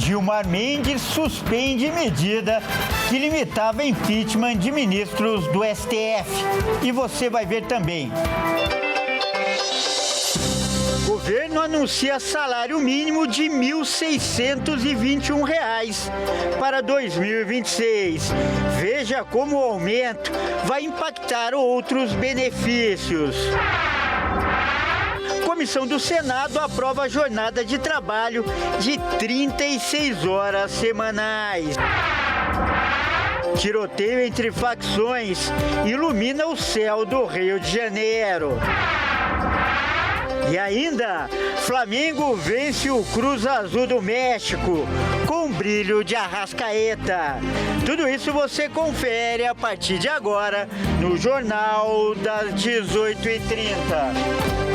Gilmar Mendes suspende medida que limitava impeachment de ministros do STF. E você vai ver também. O governo anuncia salário mínimo de R$ 1.621 para 2026. Veja como o aumento vai impactar outros benefícios. Comissão do Senado aprova a jornada de trabalho de 36 horas semanais. Tiroteio entre facções ilumina o céu do Rio de Janeiro. E ainda, Flamengo vence o Cruz Azul do México com brilho de Arrascaeta. Tudo isso você confere a partir de agora no Jornal das 18h30.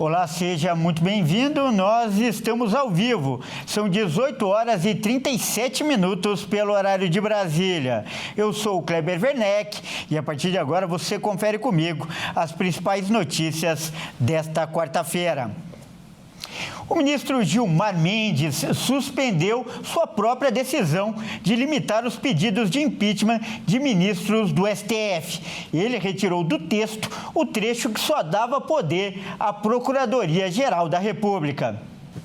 Olá, seja muito bem-vindo. Nós estamos ao vivo. São 18 horas e 37 minutos pelo horário de Brasília. Eu sou o Kleber Werneck e a partir de agora você confere comigo as principais notícias desta quarta-feira. O ministro Gilmar Mendes suspendeu sua própria decisão de limitar os pedidos de impeachment de ministros do STF. Ele retirou do texto o trecho que só dava poder à Procuradoria-Geral da República.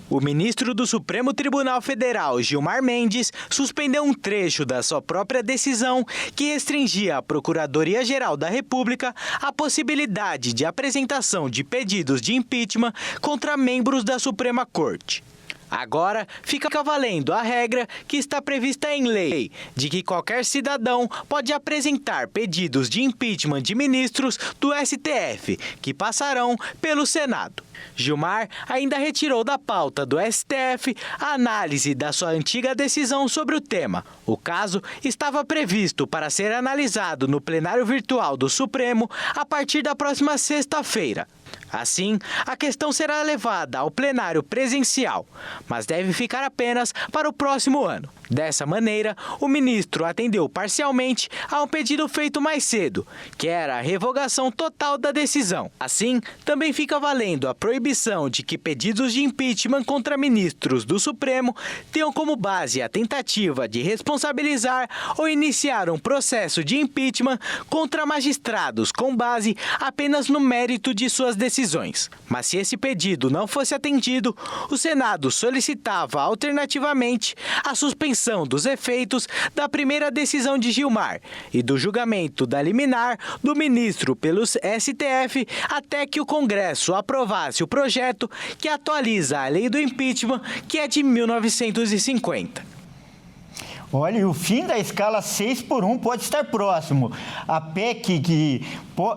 O ministro do Supremo Tribunal Federal, Gilmar Mendes, suspendeu um trecho da sua própria decisão que restringia à Procuradoria-Geral da República a possibilidade de apresentação de pedidos de impeachment contra membros da Suprema Corte. Agora, fica valendo a regra que está prevista em lei, de que qualquer cidadão pode apresentar pedidos de impeachment de ministros do STF, que passarão pelo Senado. Gilmar ainda retirou da pauta do STF a análise da sua antiga decisão sobre o tema. O caso estava previsto para ser analisado no plenário virtual do Supremo a partir da próxima sexta-feira. Assim, a questão será levada ao plenário presencial, mas deve ficar apenas para o próximo ano. Dessa maneira, o ministro atendeu parcialmente a um pedido feito mais cedo, que era a revogação total da decisão. Assim, também fica valendo a proibição de que pedidos de impeachment contra ministros do Supremo tenham como base a tentativa de responsabilizar ou iniciar um processo de impeachment contra magistrados com base apenas no mérito de suas decisões. Mas se esse pedido não fosse atendido, o Senado solicitava alternativamente a suspensão dos efeitos da primeira decisão de Gilmar e do julgamento da liminar do ministro pelo STF até que o Congresso aprovasse o projeto que atualiza a lei do impeachment, que é de 1950. Olha, e o fim da escala 6x1 pode estar próximo. A PEC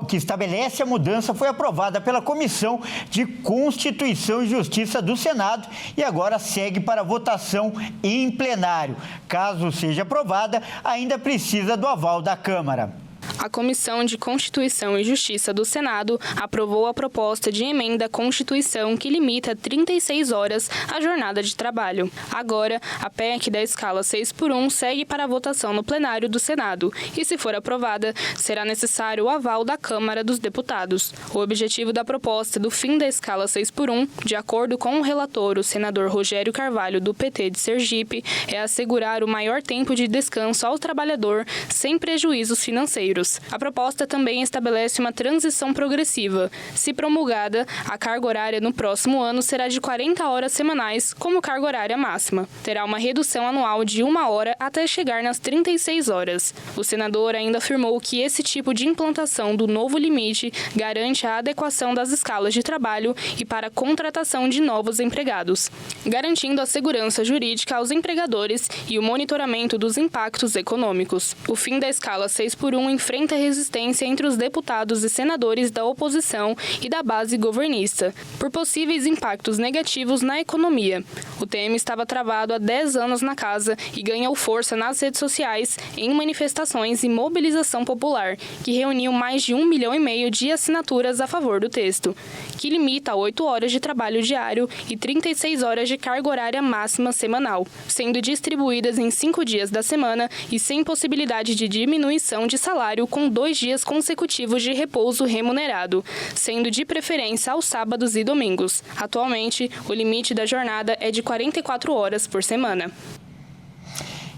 que estabelece a mudança foi aprovada pela Comissão de Constituição e Justiça do Senado e agora segue para votação em plenário. Caso seja aprovada, ainda precisa do aval da Câmara. A Comissão de Constituição e Justiça do Senado aprovou a proposta de emenda à Constituição que limita 36 horas a jornada de trabalho. Agora, a PEC da escala 6x1 segue para a votação no plenário do Senado e, se for aprovada, será necessário o aval da Câmara dos Deputados. O objetivo da proposta do fim da escala 6x1, de acordo com o relator, o senador Rogério Carvalho, do PT de Sergipe, é assegurar o maior tempo de descanso ao trabalhador sem prejuízos financeiros. A proposta também estabelece uma transição progressiva. Se promulgada, a carga horária no próximo ano será de 40 horas semanais como carga horária máxima. Terá uma redução anual de 1 hora até chegar nas 36 horas. O senador ainda afirmou que esse tipo de implantação do novo limite garante a adequação das escalas de trabalho e para a contratação de novos empregados, garantindo a segurança jurídica aos empregadores e o monitoramento dos impactos econômicos. O fim da escala 6x1 enfrenta enfrenta resistência entre os deputados e senadores da oposição e da base governista, por possíveis impactos negativos na economia. O tema estava travado há 10 anos na casa e ganhou força nas redes sociais em manifestações e mobilização popular, que reuniu mais de 1,5 milhão de assinaturas a favor do texto, que limita a 8 horas de trabalho diário e 36 horas de carga horária máxima semanal, sendo distribuídas em 5 dias da semana e sem possibilidade de diminuição de salário, com 2 dias consecutivos de repouso remunerado, sendo de preferência aos sábados e domingos. Atualmente, o limite da jornada é de 44 horas por semana.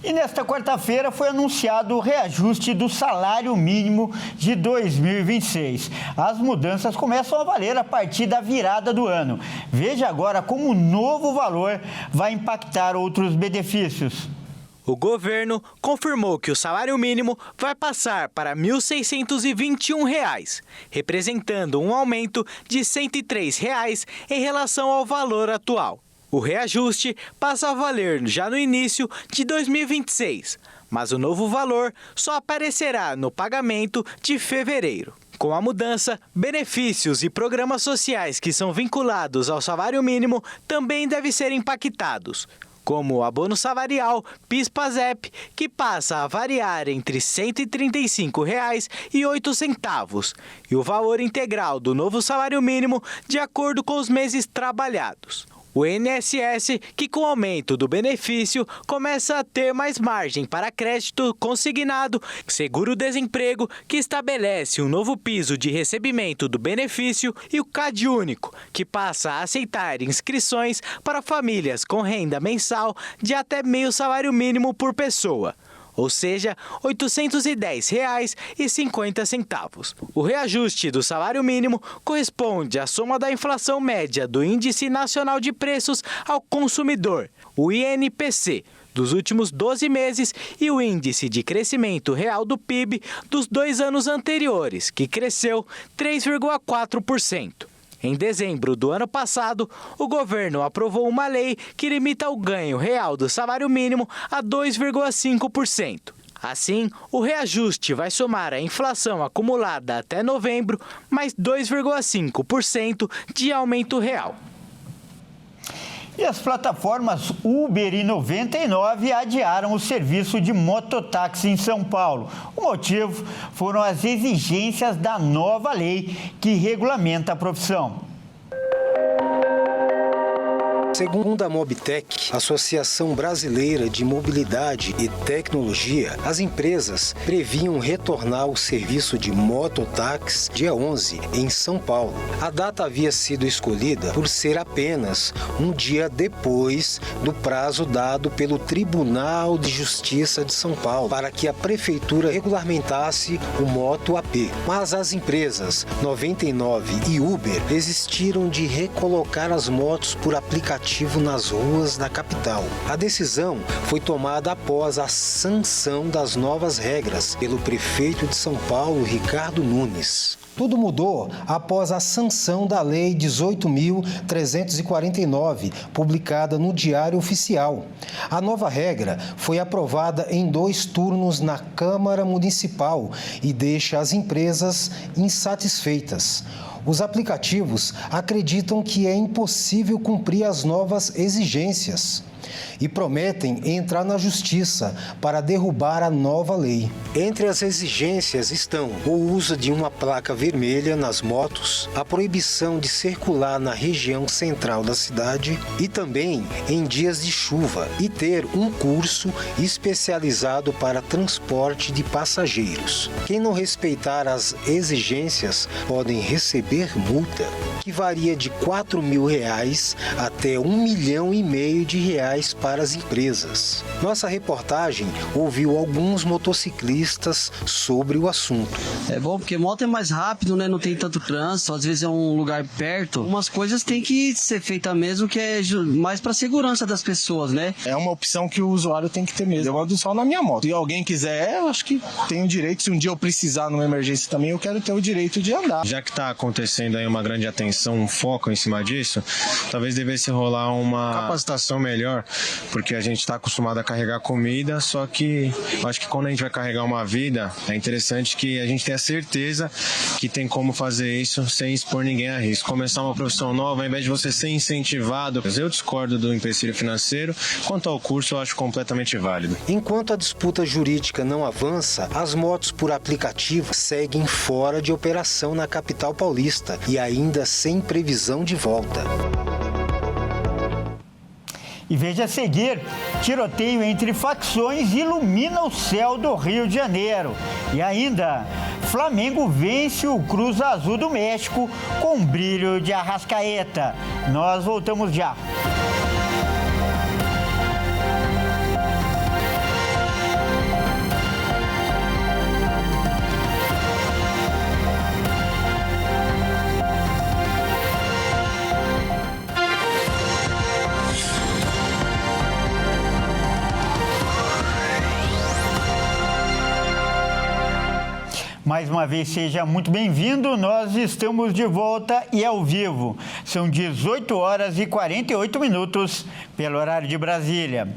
E nesta quarta-feira foi anunciado o reajuste do salário mínimo de 2026. As mudanças começam a valer a partir da virada do ano. Veja agora como o novo valor vai impactar outros benefícios. O governo confirmou que o salário mínimo vai passar para R$ 1.621, representando um aumento de R$ 103 em relação ao valor atual. O reajuste passa a valer já no início de 2026, mas o novo valor só aparecerá no pagamento de fevereiro. Com a mudança, benefícios e programas sociais que são vinculados ao salário mínimo também devem ser impactados, como o abono salarial PIS/PASEP, que passa a variar entre R$ 135,08 e o valor integral do novo salário mínimo de acordo com os meses trabalhados. O INSS, que com o aumento do benefício começa a ter mais margem para crédito consignado, seguro-desemprego, que estabelece um novo piso de recebimento do benefício, e o CadÚnico, que passa a aceitar inscrições para famílias com renda mensal de até meio salário mínimo por pessoa, ou seja, R$ 810,50. O reajuste do salário mínimo corresponde à soma da inflação média do Índice Nacional de Preços ao Consumidor, o INPC, dos últimos 12 meses e o Índice de Crescimento Real do PIB dos 2 anos anteriores, que cresceu 3,4%. Em dezembro do ano passado, o governo aprovou uma lei que limita o ganho real do salário mínimo a 2,5%. Assim, o reajuste vai somar a inflação acumulada até novembro, mais 2,5% de aumento real. E as plataformas Uber e 99 adiaram o serviço de mototáxi em São Paulo. O motivo foram as exigências da nova lei que regulamenta a profissão. Segundo a Mobtec, Associação Brasileira de Mobilidade e Tecnologia, as empresas previam retornar ao serviço de mototáxi dia 11, em São Paulo. A data havia sido escolhida por ser apenas um dia depois do prazo dado pelo Tribunal de Justiça de São Paulo para que a Prefeitura regulamentasse o Moto-AP. Mas as empresas 99 e Uber desistiram de recolocar as motos por aplicativo nas ruas da capital. A decisão foi tomada após a sanção das novas regras pelo prefeito de São Paulo, Ricardo Nunes. Tudo mudou após a sanção da Lei 18.349, publicada no Diário Oficial. A nova regra foi aprovada em 2 turnos na Câmara Municipal e deixa as empresas insatisfeitas. Os aplicativos acreditam que é impossível cumprir as novas exigências e prometem entrar na justiça para derrubar a nova lei. Entre as exigências estão o uso de uma placa vermelha nas motos, a proibição de circular na região central da cidade e também em dias de chuva, e ter um curso especializado para transporte de passageiros. Quem não respeitar as exigências podem receber multa, que varia de R$ 4.000 até R$ 1,5 milhão para as empresas. Nossa reportagem ouviu alguns motociclistas sobre o assunto. É bom porque moto é mais rápido, né? Não tem tanto trânsito, às vezes é um lugar perto. Umas coisas tem que ser feitas mesmo, que é mais para segurança das pessoas, né? É uma opção que o usuário tem que ter mesmo. Eu ando só na minha moto. Se alguém quiser, eu acho que tem o direito. Se um dia eu precisar numa emergência também, eu quero ter o direito de andar. Já que está acontecendo aí uma grande atenção, um foco em cima disso, talvez devesse rolar uma capacitação melhor melhor, porque a gente está acostumado a carregar comida, só que eu acho que quando a gente vai carregar uma vida, é interessante que a gente tenha certeza que tem como fazer isso sem expor ninguém a risco. Começar uma profissão nova, ao invés de você ser incentivado, eu discordo do empecilho financeiro. Quanto ao curso, eu acho completamente válido. Enquanto a disputa jurídica não avança, as motos por aplicativo seguem fora de operação na capital paulista e ainda sem previsão de volta. E veja a seguir, tiroteio entre facções ilumina o céu do Rio de Janeiro. E ainda, Flamengo vence o Cruz Azul do México com brilho de Arrascaeta. Nós voltamos já. Mais uma vez, seja muito bem-vindo. Nós estamos de volta e ao vivo. São 18 horas e 48 minutos pelo horário de Brasília.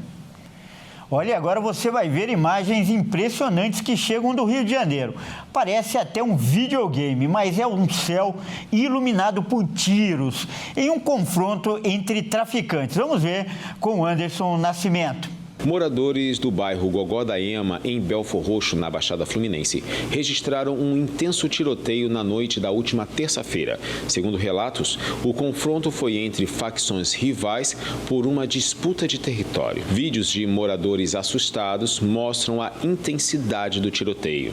Olha, agora você vai ver imagens impressionantes que chegam do Rio de Janeiro. Parece até um videogame, mas é um céu iluminado por tiros em um confronto entre traficantes. Vamos ver com o Anderson Nascimento. Moradores do bairro Gogó da Ema, em Belfor Roxo, na Baixada Fluminense, registraram um intenso tiroteio na noite da última terça-feira. Segundo relatos, o confronto foi entre facções rivais por uma disputa de território. Vídeos de moradores assustados mostram a intensidade do tiroteio.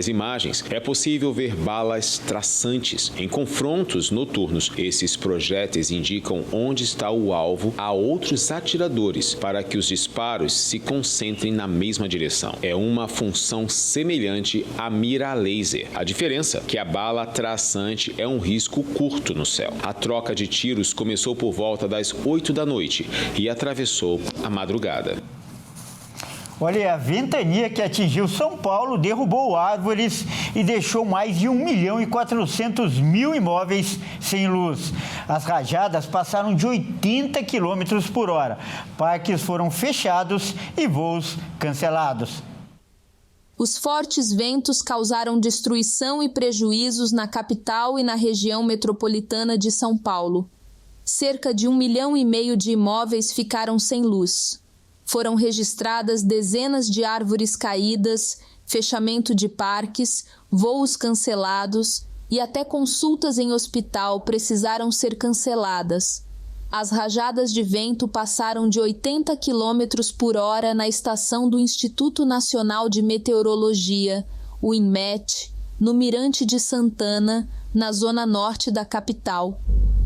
Nas imagens, é possível ver balas traçantes. Em confrontos noturnos, esses projéteis indicam onde está o alvo a outros atiradores para que os disparos se concentrem na mesma direção. É uma função semelhante à mira laser. A diferença é que a bala traçante é um risco curto no céu. A troca de tiros começou por volta das 8 da noite e atravessou a madrugada. Olha, a ventania que atingiu São Paulo derrubou árvores e deixou mais de 1.400.000 imóveis sem luz. As rajadas passaram de 80 km por hora. Parques foram fechados e voos cancelados. Os fortes ventos causaram destruição e prejuízos na capital e na região metropolitana de São Paulo. Cerca de 1,5 milhão de imóveis ficaram sem luz. Foram registradas dezenas de árvores caídas, fechamento de parques, voos cancelados e até consultas em hospital precisaram ser canceladas. As rajadas de vento passaram de 80 km por hora na estação do Instituto Nacional de Meteorologia, o INMET, no Mirante de Santana, na zona norte da capital.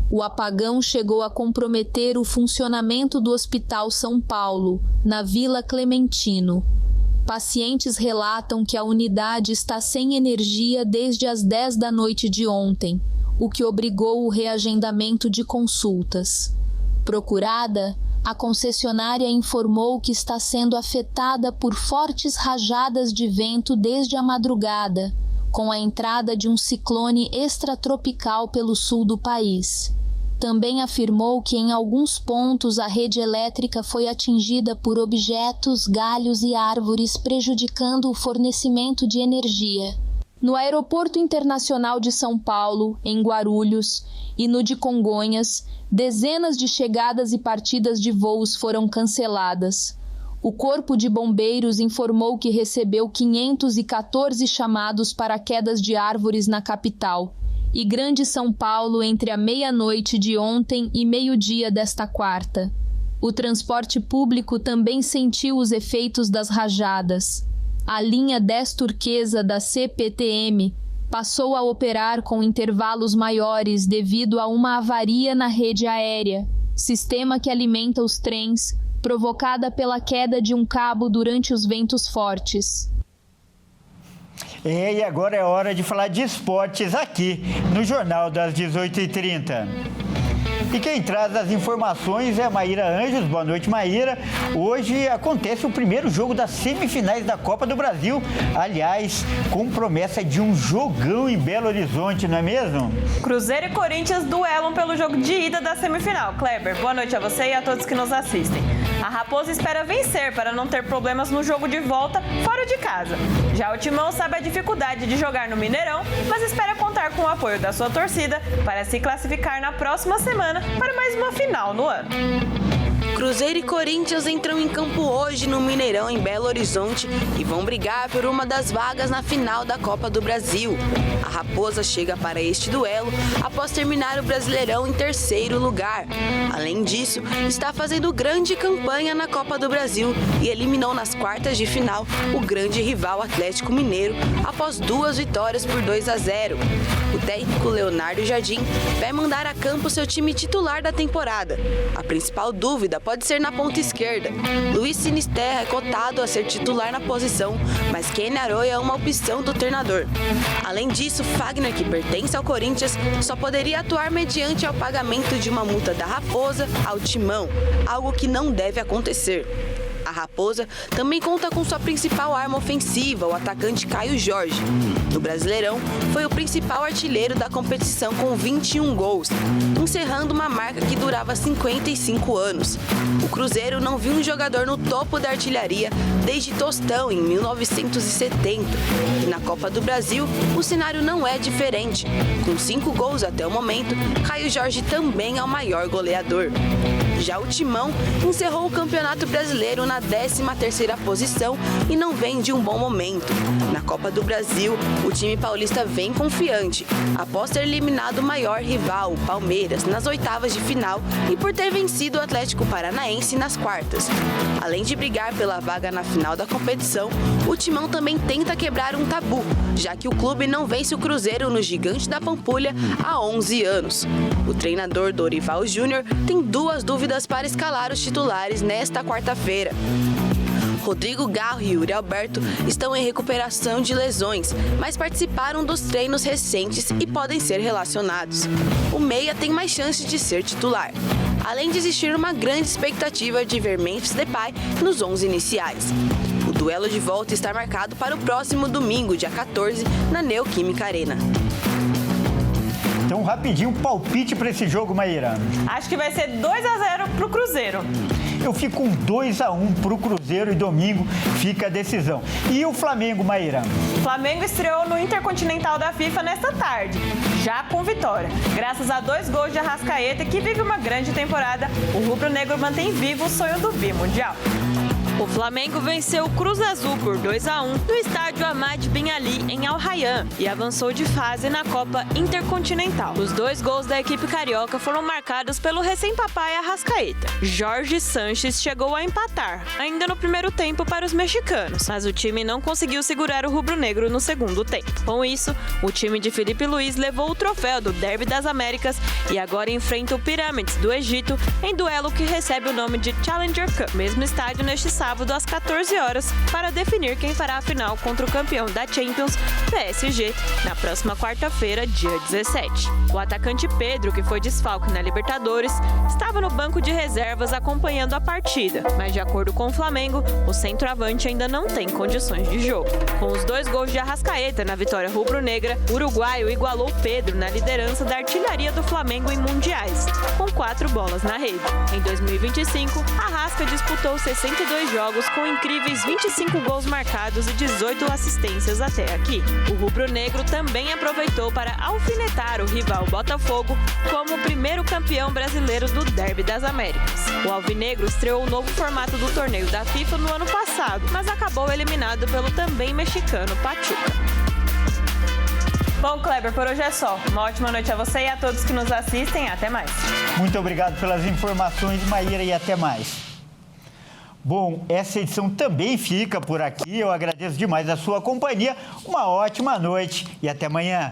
O apagão chegou a comprometer o funcionamento do Hospital São Paulo, na Vila Clementino. Pacientes relatam que a unidade está sem energia desde as 10 da noite de ontem, o que obrigou o reagendamento de consultas. Procurada, a concessionária informou que está sendo afetada por fortes rajadas de vento desde a madrugada, com a entrada de um ciclone extratropical pelo sul do país. Também afirmou que em alguns pontos a rede elétrica foi atingida por objetos, galhos e árvores, prejudicando o fornecimento de energia. No Aeroporto Internacional de São Paulo, em Guarulhos, e no de Congonhas, dezenas de chegadas e partidas de voos foram canceladas. O Corpo de Bombeiros informou que recebeu 514 chamados para quedas de árvores na capital e Grande São Paulo entre a meia-noite de ontem e meio-dia desta quarta. O transporte público também sentiu os efeitos das rajadas. A linha 10 turquesa da CPTM passou a operar com intervalos maiores devido a uma avaria na rede aérea, sistema que alimenta os trens, provocada pela queda de um cabo durante os ventos fortes. E agora é hora de falar de esportes aqui no Jornal das 18h30. E quem traz as informações é a Maíra Anjos. Boa noite, Maíra. Hoje acontece o primeiro jogo das semifinais da Copa do Brasil. Aliás, com promessa de um jogão em Belo Horizonte, não é mesmo? Cruzeiro e Corinthians duelam pelo jogo de ida da semifinal. Kleber, boa noite a você e a todos que nos assistem. A Raposa espera vencer para não ter problemas no jogo de volta fora de casa. Já o Timão sabe a dificuldade de jogar no Mineirão, mas espera contar com o apoio da sua torcida para se classificar na próxima semana para mais uma final no ano. Cruzeiro e Corinthians entram em campo hoje no Mineirão, em Belo Horizonte, e vão brigar por uma das vagas na final da Copa do Brasil. A Raposa chega para este duelo após terminar o Brasileirão em terceiro lugar. Além disso, está fazendo grande campanha na Copa do Brasil e eliminou nas quartas de final o grande rival Atlético Mineiro após 2 vitórias por 2-0. O técnico Leonardo Jardim vai mandar a campo seu time titular da temporada. A principal dúvida pode ser na ponta esquerda. Luiz Sinisterra é cotado a ser titular na posição, mas Kenny Arroyo é uma opção do treinador. Além disso, Fagner, que pertence ao Corinthians, só poderia atuar mediante ao pagamento de uma multa da Raposa ao Timão, algo que não deve acontecer. A Raposa também conta com sua principal arma ofensiva, o atacante Caio Jorge. No Brasileirão, foi o principal artilheiro da competição com 21 gols, encerrando uma marca que durava 55 anos. O Cruzeiro não viu um jogador no topo da artilharia desde Tostão, em 1970. E na Copa do Brasil, o cenário não é diferente. Com 5 gols até o momento, Caio Jorge também é o maior goleador. Já o Timão encerrou o Campeonato Brasileiro na 13ª posição e não vem de um bom momento. Na Copa do Brasil, o time paulista vem confiante, após ter eliminado o maior rival, o Palmeiras, nas oitavas de final e por ter vencido o Atlético Paranaense nas quartas. Além de brigar pela vaga na final da competição, o Timão também tenta quebrar um tabu, já que o clube não vence o Cruzeiro no Gigante da Pampulha há 11 anos. O treinador Dorival Júnior tem 2 dúvidas para escalar os titulares nesta quarta-feira. Rodrigo Garro e Yuri Alberto estão em recuperação de lesões, mas participaram dos treinos recentes e podem ser relacionados. O meia tem mais chances de ser titular, além de existir uma grande expectativa de ver Memphis Depay nos 11 iniciais. O duelo de volta está marcado para o próximo domingo, dia 14, na Neoquímica Arena. Então, rapidinho, palpite para esse jogo, Maíra. Acho que vai ser 2-0 pro Cruzeiro. Eu fico com 2-1 pro Cruzeiro e domingo fica a decisão. E o Flamengo, Maíra? O Flamengo estreou no Intercontinental da FIFA nesta tarde, já com vitória. Graças a 2 gols de Arrascaeta, que vive uma grande temporada, o rubro-negro mantém vivo o sonho do bi-mundial. O Flamengo venceu o Cruz Azul por 2-1 no estádio Ahmad Bin Ali, em Al Rayyan, e avançou de fase na Copa Intercontinental. Os 2 gols da equipe carioca foram marcados pelo recém-papai Arrascaeta. Jorge Sanches chegou a empatar, ainda no primeiro tempo para os mexicanos, mas o time não conseguiu segurar o rubro-negro no segundo tempo. Com isso, o time de Felipe Luiz levou o troféu do Derby das Américas e agora enfrenta o Pirâmides do Egito em duelo que recebe o nome de Challenger Cup, mesmo estádio neste sábado às 14 horas, para definir quem fará a final contra o campeão da Champions, PSG, na próxima quarta-feira, dia 17. O atacante Pedro, que foi desfalque na Libertadores, estava no banco de reservas acompanhando a partida, mas de acordo com o Flamengo, o centroavante ainda não tem condições de jogo. Com os 2 gols de Arrascaeta na vitória rubro-negra, o uruguaio igualou Pedro na liderança da artilharia do Flamengo em mundiais, com 4 bolas na rede. Em 2025, Arrasca disputou 62 jogos com incríveis 25 gols marcados e 18 assistências até aqui. O rubro-negro também aproveitou para alfinetar o rival Botafogo como o primeiro campeão brasileiro do Derby das Américas. O alvinegro estreou o novo formato do torneio da FIFA no ano passado, mas acabou eliminado pelo também mexicano Pachuca. Bom, Kleber, por hoje é só. Uma ótima noite a você e a todos que nos assistem. Até mais. Muito obrigado pelas informações, Maíra, e até mais. Bom, essa edição também fica por aqui. Eu agradeço demais a sua companhia. Uma ótima noite e até amanhã.